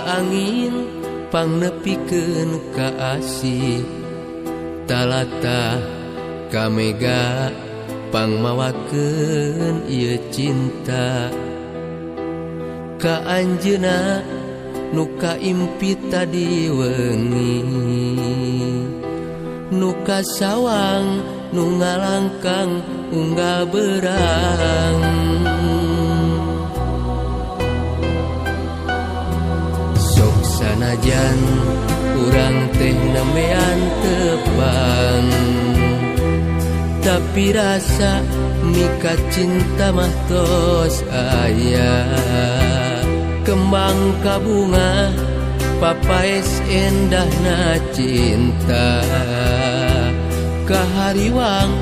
angin pangnepikeun ka asih talata ka mega pangmawakeun ieu cinta ka anjeunna nu kaimpi tadi wengi nu kasawang nu ngalangkang unggal berang sok sanajan urang teh nemean tepang tapi rasa mika cinta mah tos aya kembang kabunga papais endahna cinta kahariwang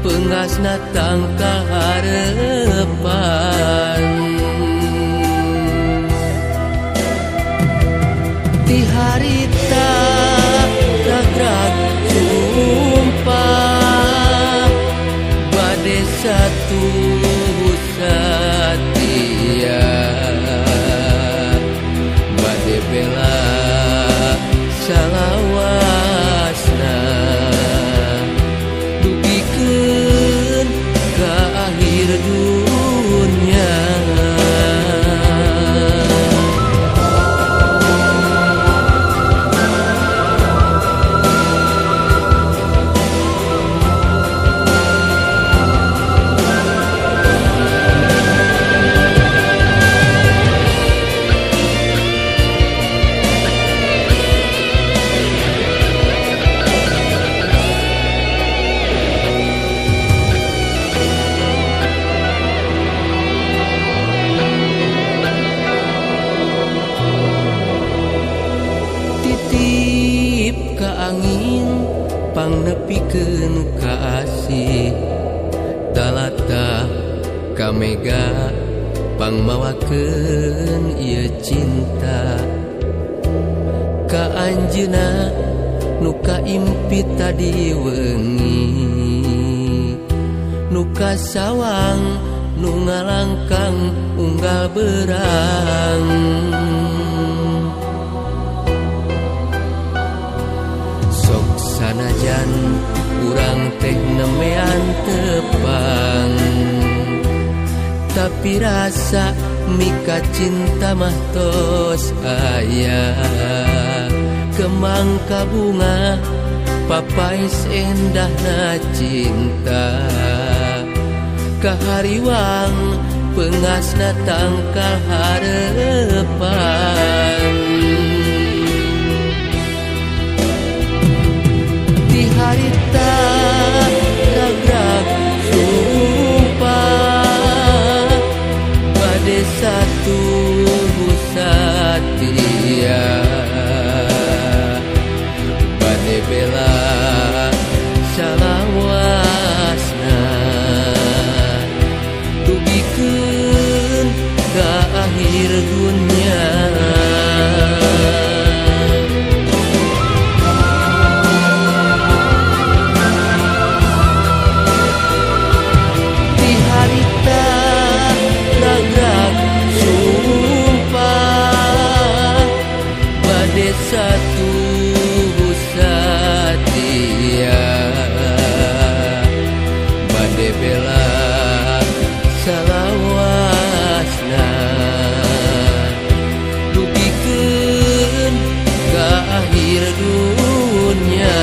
peungasna tangkal harepan ti harita ragrag sumpah bade satu satia bade bela salawasna dugikeun ka akhir dunya angin pangnepikeun ka asih talata ka mega pangmawakeun ieu cinta ka anjeunna nu kaimpi tadi wengi nu kasawang nu ngalangkang unggal berang sanajan urang teh nemean tepang tapi rasa mika cinta mah tos aya kembang kabunga papais endahna cinta kahariwang peungasna tangkal harepan harita ragrag sumpah bade satu satia bade bela salawasna dugikeun ka akhir dunya satu satia bade bela salawasna dugikeun ka akhir dunya